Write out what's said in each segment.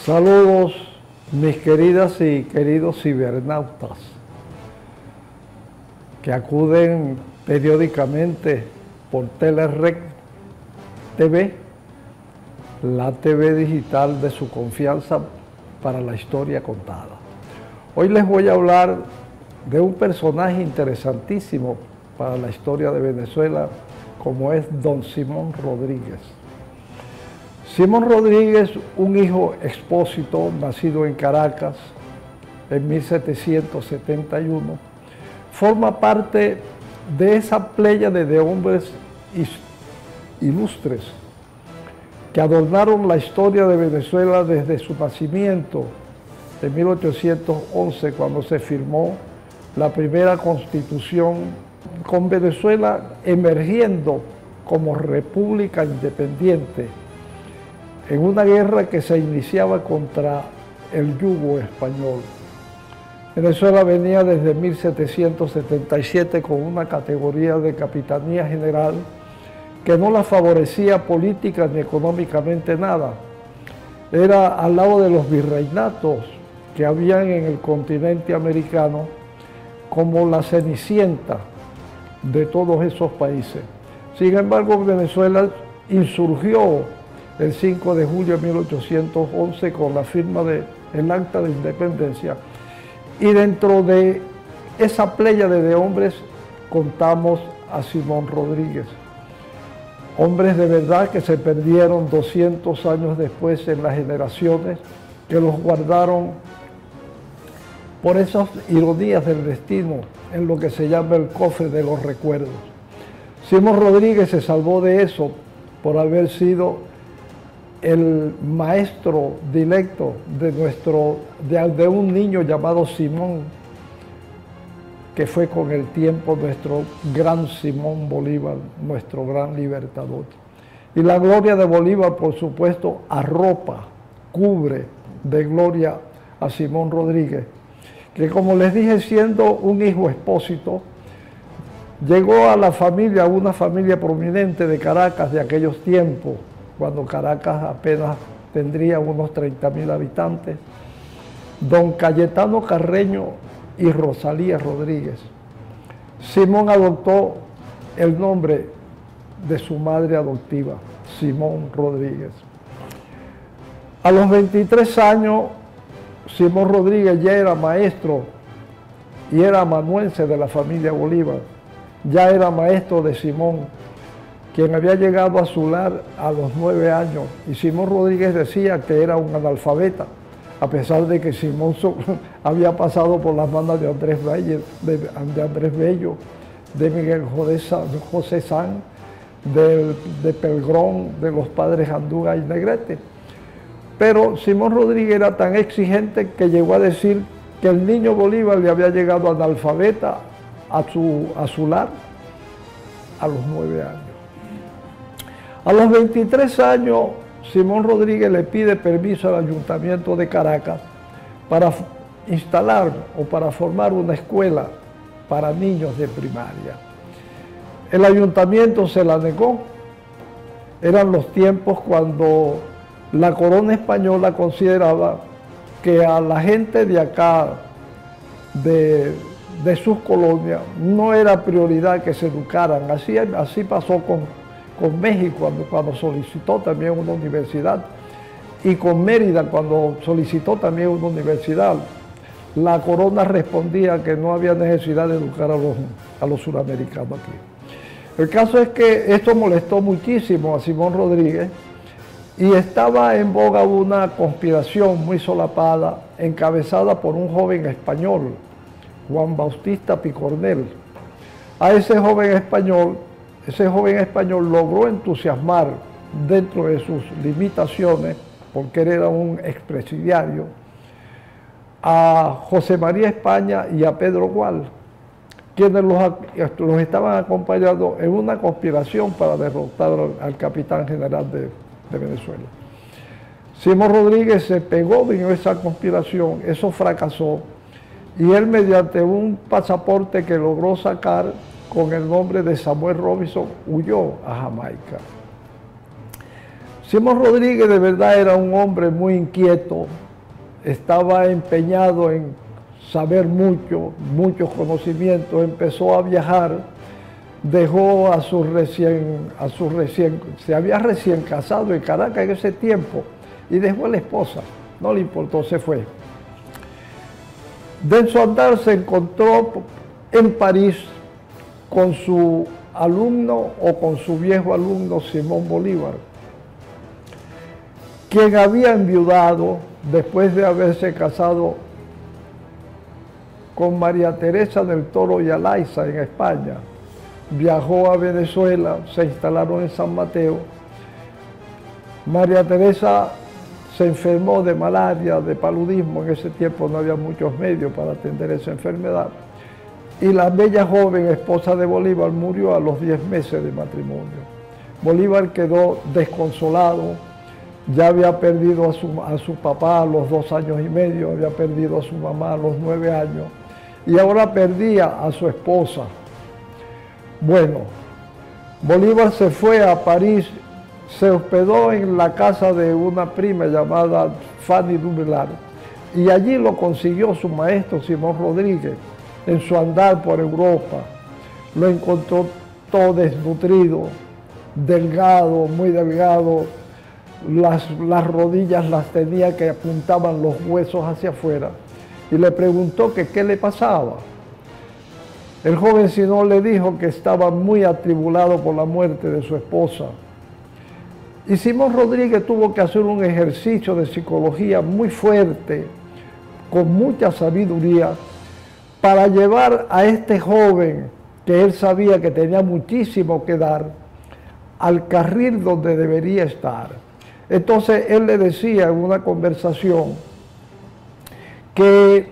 Saludos, mis queridas y queridos cibernautas que acuden periódicamente por Telerec TV, la TV digital de su confianza para la historia contada. Hoy les voy a hablar de un personaje interesantísimo para la historia de Venezuela, como es don Simón Rodríguez. Simón Rodríguez, un hijo expósito, nacido en Caracas en 1771, forma parte de esa pléyade de hombres ilustres que adornaron la historia de Venezuela desde su nacimiento en 1811, cuando se firmó la primera constitución, con Venezuela emergiendo como república independiente en una guerra que se iniciaba contra el yugo español. Venezuela venía desde 1777 con una categoría de capitanía general que no la favorecía política ni económicamente nada. Era al lado de los virreinatos que habían en el continente americano, como la cenicienta de todos esos países. Sin embargo, Venezuela insurgió el 5 de julio de 1811 con la firma del Acta de Independencia, y dentro de esa pléyade de hombres contamos a Simón Rodríguez. Hombres de verdad que se perdieron 200 años después en las generaciones que los guardaron por esas ironías del destino en lo que se llama el cofre de los recuerdos. Simón Rodríguez se salvó de eso por haber sido el maestro directo de un niño llamado Simón, que fue con el tiempo nuestro gran Simón Bolívar, nuestro gran libertador. Y la gloria de Bolívar, por supuesto, arropa, cubre de gloria a Simón Rodríguez, que, como les dije, siendo un hijo expósito, llegó a la familia, a una familia prominente de Caracas de aquellos tiempos, cuando Caracas apenas tendría unos 30.000 habitantes, don Cayetano Carreño y Rosalía Rodríguez. Simón adoptó el nombre de su madre adoptiva, Simón Rodríguez. A los 23 años, Simón Rodríguez ya era maestro y era amanuense de la familia Bolívar. Ya era maestro de Simón, quien había llegado a Sular a los 9 años. Y Simón Rodríguez decía que era un analfabeta, a pesar de que Simón había pasado por las manos de Andrés Bello, de Miguel José San, de Pelgrón, de los padres Andújar y Negrete. Pero Simón Rodríguez era tan exigente que llegó a decir que el niño Bolívar le había llegado analfabeta a Sular a los 9 años. A los 23 años, Simón Rodríguez le pide permiso al Ayuntamiento de Caracas para instalar o para formar una escuela para niños de primaria. El Ayuntamiento se la negó. Eran los tiempos cuando la corona española consideraba que a la gente de acá, de sus colonias, no era prioridad que se educaran. Así pasó con México cuando solicitó también una universidad, y con Mérida cuando solicitó también una universidad. La corona respondía que no había necesidad de educar a los suramericanos aquí. El caso es que esto molestó muchísimo a Simón Rodríguez, y estaba en boga una conspiración muy solapada encabezada por un joven español, Juan Bautista Picornell. A ese joven español logró entusiasmar, dentro de sus limitaciones, porque él era un expresidiario, a José María España y a Pedro Gual, quienes los estaban acompañando en una conspiración para derrotar al capitán general de Venezuela. Simón Rodríguez se pegó en esa conspiración, eso fracasó, y él, mediante un pasaporte que logró sacar con el nombre de Samuel Robinson, huyó a Jamaica. Simón Rodríguez de verdad era un hombre muy inquieto, estaba empeñado en saber muchos conocimientos, empezó a viajar, dejó se había recién casado en Caracas en ese tiempo y dejó a la esposa, no le importó, se fue. De su andar se encontró en París con su alumno o con su viejo alumno Simón Bolívar, quien había enviudado después de haberse casado con María Teresa del Toro y Alaiza en España. Viajó a Venezuela, se instalaron en San Mateo. María Teresa se enfermó de malaria, de paludismo, en ese tiempo no había muchos medios para atender esa enfermedad. Y la bella joven esposa de Bolívar murió a los 10 meses de matrimonio. Bolívar quedó desconsolado, ya había perdido a su papá a los 2 años y medio, había perdido a su mamá a los 9 años, y ahora perdía a su esposa. Bueno, Bolívar se fue a París, se hospedó en la casa de una prima llamada Fanny Duvelar, y allí lo consiguió su maestro Simón Rodríguez en su andar por Europa. Lo encontró todo desnutrido, delgado, muy delgado, las rodillas las tenía que apuntaban los huesos hacia afuera, y le preguntó que qué le pasaba. El joven Simón le dijo que estaba muy atribulado por la muerte de su esposa. Y Simón Rodríguez tuvo que hacer un ejercicio de psicología muy fuerte, con mucha sabiduría, para llevar a este joven, que él sabía que tenía muchísimo que dar, al carril donde debería estar. Entonces él le decía en una conversación que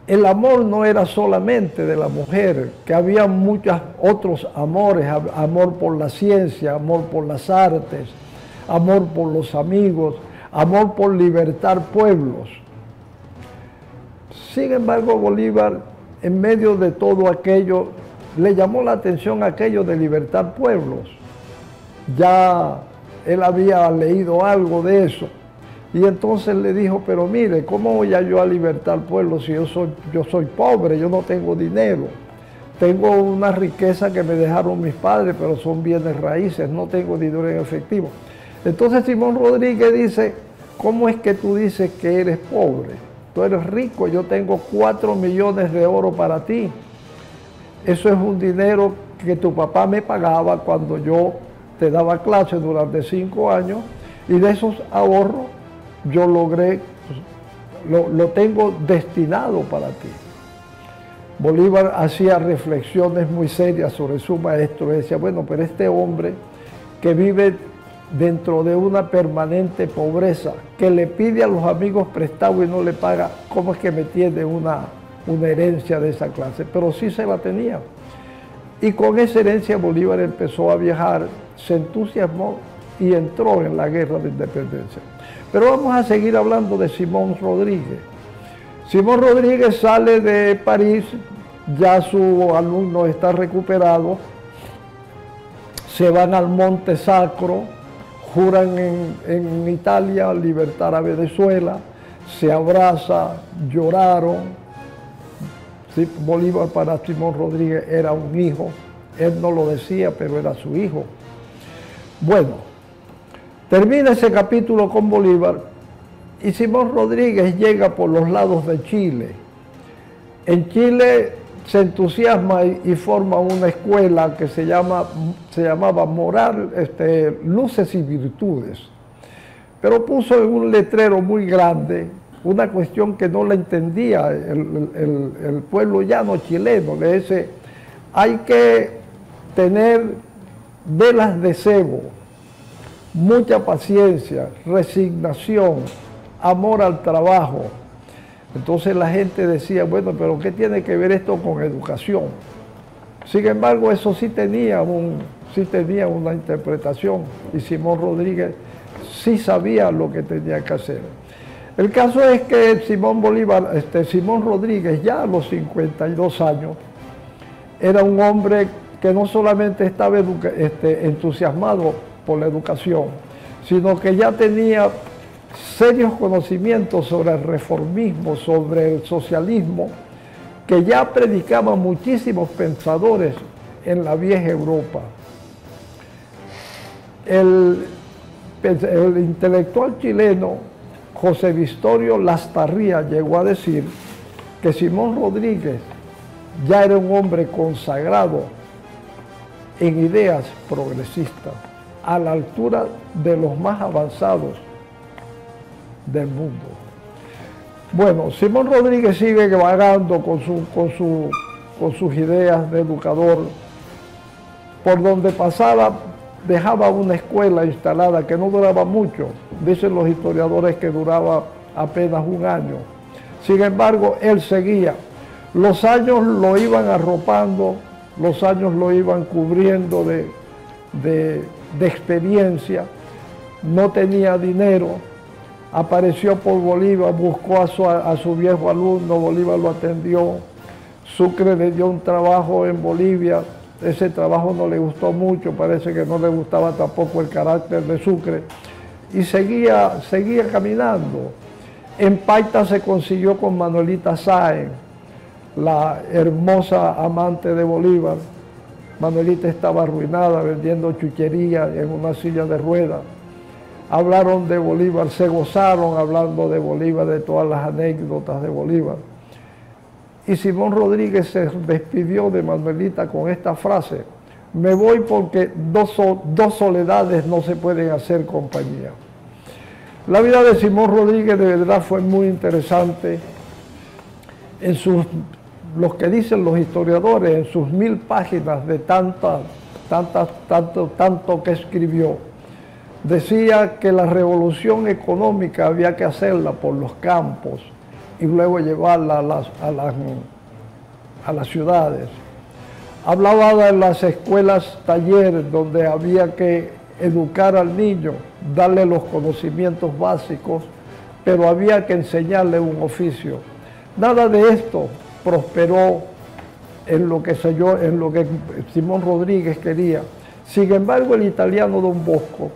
el amor no era solamente de la mujer, que había muchos otros amores, amor por la ciencia, amor por las artes, amor por los amigos, amor por libertar pueblos. Sin embargo, Bolívar, en medio de todo aquello, le llamó la atención aquello de libertar pueblos. Ya él había leído algo de eso. Y entonces le dijo, pero mire, ¿cómo voy yo a libertar pueblos si yo soy pobre, yo no tengo dinero? Tengo una riqueza que me dejaron mis padres, pero son bienes raíces, no tengo dinero en efectivo. Entonces Simón Rodríguez dice, ¿cómo es que tú dices que eres pobre? Tú eres rico, yo tengo 4 millones de oro para ti. Eso es un dinero que tu papá me pagaba cuando yo te daba clases durante 5 años, y de esos ahorros yo logré, lo tengo destinado para ti. Bolívar hacía reflexiones muy serias sobre su maestro, decía, bueno, pero este hombre que vive dentro de una permanente pobreza, que le pide a los amigos prestado y no le paga, ¿cómo es que me tiene una herencia de esa clase? Pero sí se la tenía. Y con esa herencia Bolívar empezó a viajar, se entusiasmó y entró en la guerra de independencia. Pero vamos a seguir hablando de Simón Rodríguez. Simón Rodríguez sale de París, ya su alumno está recuperado, se van al Monte Sacro, juran en Italia libertar a Venezuela, se abrazan, lloraron. Sí, Bolívar para Simón Rodríguez era un hijo, él no lo decía, pero era su hijo. Bueno, termina ese capítulo con Bolívar y Simón Rodríguez llega por los lados de Chile. En Chile se entusiasma y forma una escuela que se llamaba Moral, Luces y Virtudes. Pero puso en un letrero muy grande una cuestión que no la entendía el pueblo llano chileno. Le dice, hay que tener velas de cebo, mucha paciencia, resignación, amor al trabajo. Entonces la gente decía, bueno, pero ¿qué tiene que ver esto con educación? Sin embargo, eso sí tenía una interpretación, y Simón Rodríguez sí sabía lo que tenía que hacer. El caso es que Simón Rodríguez, ya a los 52 años, era un hombre que no solamente estaba entusiasmado por la educación, sino que ya tenía serios conocimientos sobre el reformismo, sobre el socialismo, que ya predicaban muchísimos pensadores en la vieja Europa. El intelectual chileno José Victorio Lastarria llegó a decir que Simón Rodríguez ya era un hombre consagrado en ideas progresistas, a la altura de los más avanzados del mundo. Bueno, Simón Rodríguez sigue vagando con sus ideas de educador. Por donde pasaba, dejaba una escuela instalada que no duraba mucho. Dicen los historiadores que duraba apenas un año. Sin embargo, él seguía. Los años lo iban arropando, los años lo iban cubriendo de experiencia. No tenía dinero. Apareció por Bolívar, buscó a su viejo alumno, Bolívar lo atendió. Sucre le dio un trabajo en Bolivia. Ese trabajo no le gustó mucho, parece que no le gustaba tampoco el carácter de Sucre. Y seguía caminando. En Paita se consiguió con Manuelita Sáenz, la hermosa amante de Bolívar. Manuelita estaba arruinada vendiendo chuchería en una silla de ruedas. Hablaron de Bolívar, se gozaron hablando de Bolívar, de todas las anécdotas de Bolívar. Y Simón Rodríguez se despidió de Manuelita con esta frase: me voy porque dos soledades no se pueden hacer compañía. La vida de Simón Rodríguez de verdad fue muy interesante. En los que dicen los historiadores, en sus 1000 páginas de tanto que escribió, decía que la revolución económica había que hacerla por los campos y luego llevarla a las ciudades. Hablaba de las escuelas talleres donde había que educar al niño, darle los conocimientos básicos, pero había que enseñarle un oficio. Nada de esto prosperó en lo que Simón Rodríguez quería. Sin embargo, el italiano Don Bosco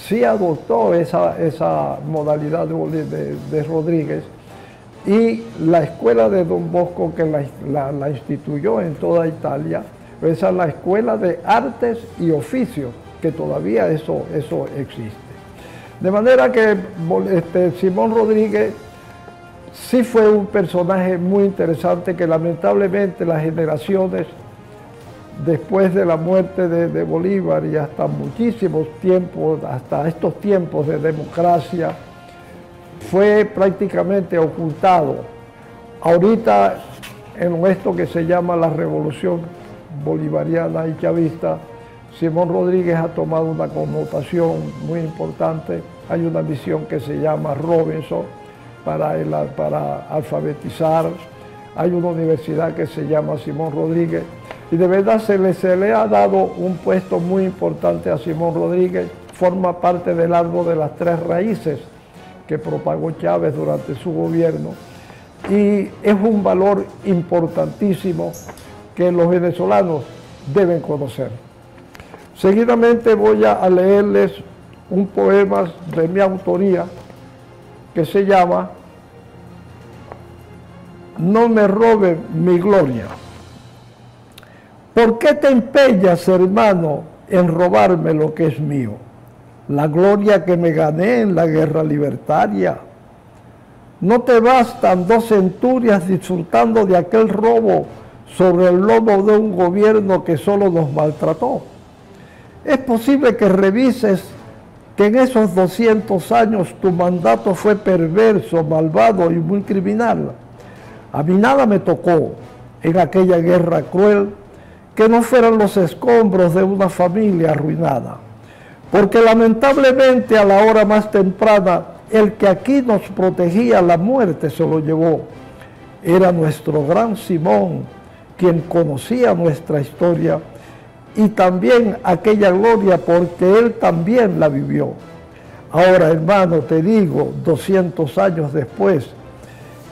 sí adoptó esa modalidad de Rodríguez, y la escuela de Don Bosco, que la instituyó en toda Italia, esa es la Escuela de Artes y Oficios, que todavía eso existe. De manera que Simón Rodríguez sí fue un personaje muy interesante que lamentablemente las generaciones después de la muerte de Bolívar y hasta muchísimos tiempos, hasta estos tiempos de democracia, fue prácticamente ocultado. Ahorita, en esto que se llama la revolución bolivariana y chavista, Simón Rodríguez ha tomado una connotación muy importante. Hay una misión que se llama Robinson para alfabetizar. Hay una universidad que se llama Simón Rodríguez. Y de verdad se le ha dado un puesto muy importante a Simón Rodríguez. Forma parte del árbol de las 3 raíces que propagó Chávez durante su gobierno. Y es un valor importantísimo que los venezolanos deben conocer. Seguidamente voy a leerles un poema de mi autoría que se llama No me roben mi gloria. ¿Por qué te empeñas, hermano, en robarme lo que es mío? La gloria que me gané en la guerra libertaria. ¿No te bastan 2 centurias disfrutando de aquel robo sobre el lomo de un gobierno que solo nos maltrató? Es posible que revises que en esos 200 años tu mandato fue perverso, malvado y muy criminal. A mí nada me tocó en aquella guerra cruel que no fueran los escombros de una familia arruinada. Porque lamentablemente a la hora más temprana, el que aquí nos protegía, la muerte se lo llevó. Era nuestro gran Simón, quien conocía nuestra historia y también aquella gloria porque él también la vivió. Ahora, hermano, te digo, 200 años después,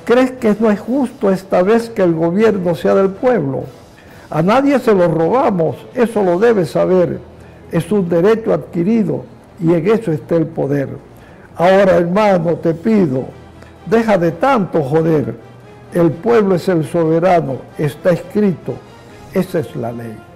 ¿crees que no es justo esta vez que el gobierno sea del pueblo? A nadie se lo robamos, eso lo debes saber. es un derecho adquirido y en eso está el poder. Ahora, hermano, te pido, deja de tanto joder. El pueblo es el soberano, está escrito, esa es la ley.